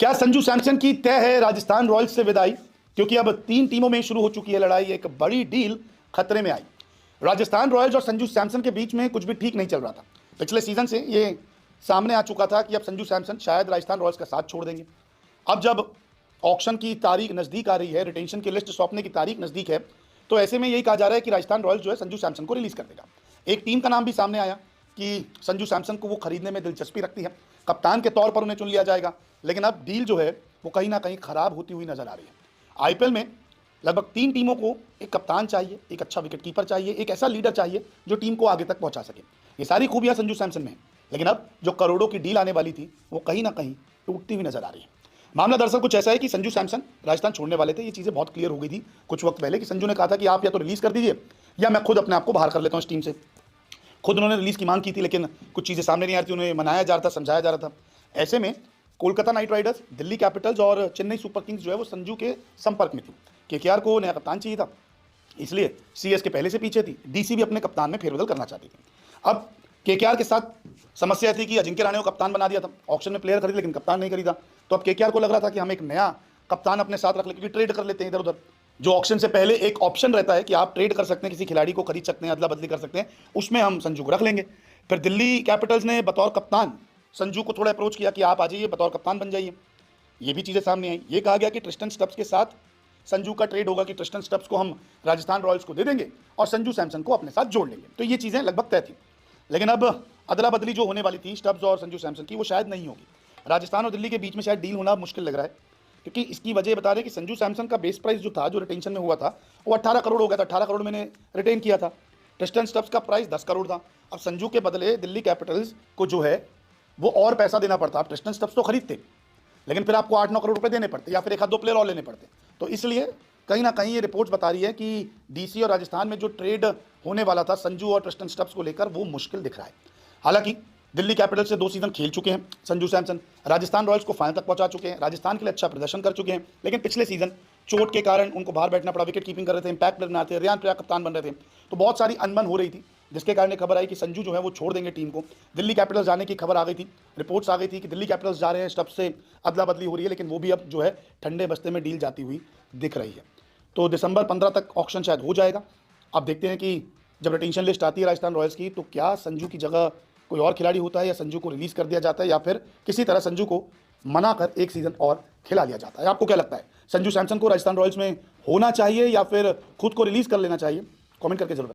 क्या संजू सैमसन की तय है राजस्थान रॉयल्स से विदाई? क्योंकि अब 3 टीमों में शुरू हो चुकी है लड़ाई, एक बड़ी डील खतरे में आई। राजस्थान रॉयल्स और संजू सैमसन के बीच में कुछ भी ठीक नहीं चल रहा था। पिछले सीजन से ये सामने आ चुका था कि अब संजू सैमसन शायद राजस्थान रॉयल्स का साथ छोड़ देंगे। अब जब ऑक्शन की तारीख नज़दीक आ रही है, रिटेंशन की लिस्ट सौंपने की तारीख नज़दीक है, तो ऐसे में यही कहा जा रहा है कि राजस्थान रॉयल्स जो है संजू सैमसन को रिलीज कर देगा। एक टीम का नाम भी सामने आया कि संजू सैमसन को वो खरीदने में दिलचस्पी रखती है, कप्तान के तौर पर उन्हें चुन लिया जाएगा। लेकिन अब डील जो है वो कहीं ना कहीं खराब होती हुई नजर आ रही है। आईपीएल में लगभग 3 टीमों को एक कप्तान चाहिए, एक अच्छा विकेट कीपर चाहिए, एक ऐसा लीडर चाहिए जो टीम को आगे तक पहुंचा सके। ये सारी खूबियां संजू सैमसन में है, लेकिन अब जो करोड़ों की डील आने वाली थी वो कहीं ना कहीं टूटती हुई नजर आ रही है। मामला दरअसल कुछ ऐसा है कि संजू सैमसन राजस्थान छोड़ने वाले थे। ये चीज़ें बहुत क्लियर हो गई थी कुछ वक्त पहले कि संजू ने कहा था कि आप या तो रिलीज कर दीजिए या मैं खुद अपने आप को बाहर कर लेता हूँ इस टीम से। खुद उन्होंने रिलीज की मांग की थी, लेकिन कुछ चीज़ें सामने नहीं आ रही थी, उन्हें मनाया जा रहा था, समझाया जा रहा था। ऐसे में Kolkata night Riders, Delhi Capitals और चेन्नई सुपर किंग्स जो है वो संजू के संपर्क में थी। केकेआर को नया कप्तान चाहिए था, इसलिए सीएसके पहले से पीछे थी। डीसी भी अपने कप्तान में फेरबदल करना चाहती थी। अब केकेआर के साथ समस्या थी कि अजिंक्य रहाणे को कप्तान बना दिया था, ऑक्शन में प्लेयर खरीद लेकिन कप्तान नहीं खरीदा। तो अब केकेआर को लग रहा था कि हम एक नया कप्तान अपने साथ रख ले, क्योंकि ट्रेड कर लेते हैं इधर उधर। जो ऑक्शन से पहले एक ऑप्शन रहता है कि आप ट्रेड कर सकते हैं, किसी खिलाड़ी को खरीद सकते हैं, अदला बदली कर सकते हैं, उसमें हम संजू को रख लेंगे। फिर दिल्ली कैपिटल्स ने बतौर कप्तान संजू को थोड़ा अप्रोच किया कि आप आ जाइए, बतौर कप्तान बन जाइए। ये भी चीज़ें सामने आई। ये कहा गया कि ट्रिस्टन स्टब्स के साथ संजू का ट्रेड होगा, कि ट्रिस्टन स्टब्स को हम राजस्थान रॉयल्स को दे देंगे और संजू सैमसन को अपने साथ जोड़ लेंगे। तो ये चीज़ें लगभग तय थी। लेकिन अब अदला बदली जो होने वाली थी स्टब्स और संजू सैमसन की, वो शायद नहीं होगी। राजस्थान और दिल्ली के बीच में शायद डील होना मुश्किल लग रहा है, क्योंकि इसकी वजह बता रहे कि संजू सैमसन का बेस प्राइस जो था, जो रिटेंशन में हुआ था, वो 18 करोड़ हो गया था। 18 करोड़ मैंने रिटेन किया था। ट्रिस्टन स्टब्स का प्राइस 10 करोड़ था। अब संजू के बदले दिल्ली कैपिटल्स को जो है वो और पैसा देना पड़ता। अब ट्रिस्टन स्टब्स तो खरीदते, लेकिन फिर आपको 8-9 करोड़ रुपए देने पड़ते, या फिर 1-2 प्लेयर और लेने पड़ते। तो इसलिए कहीं ना कहीं ये रिपोर्ट्स बता रही है कि डीसी और राजस्थान में जो ट्रेड होने वाला था संजू और ट्रिस्टन स्टब्स को लेकर, वो मुश्किल दिख रहा है। हालांकि दिल्ली कैपिटल्स से 2 सीजन खेल चुके हैं संजू सैमसन, राजस्थान रॉयल्स को फाइनल तक पहुंचा चुके हैं, राजस्थान के लिए अच्छा प्रदर्शन कर चुके हैं। लेकिन पिछले सीजन चोट के कारण उनको बाहर बैठना पड़ा, विकेट कीपिंग कर रहे थे, इंपैक्ट प्लेयर बनाते थे, रियान पराग कप्तान बन रहे थे। तो बहुत सारी अनबन हो रही थी, जिसके कारण खबर आई कि संजू जो है वो छोड़ देंगे टीम को। दिल्ली कैपिटल्स जाने की खबर आ गई थी, रिपोर्ट्स आ गई थी कि दिल्ली कैपिटल्स जा रहे हैं, स्टब्स से अदला बदली हो रही है। लेकिन वो भी अब जो है ठंडे बस्ते में डील जाती हुई दिख रही है। तो दिसंबर 15 तक ऑक्शन शायद हो जाएगा। अब देखते हैं कि जब रिटेंशन लिस्ट आती है राजस्थान रॉयल्स की, तो क्या संजू की जगह कोई और खिलाड़ी होता है, या संजू को रिलीज कर दिया जाता है, या फिर किसी तरह संजू को मना कर एक सीजन और खिला लिया जाता है। आपको क्या लगता है, संजू सैमसन को राजस्थान रॉयल्स में होना चाहिए या फिर खुद को रिलीज कर लेना चाहिए? कमेंट करके जरूर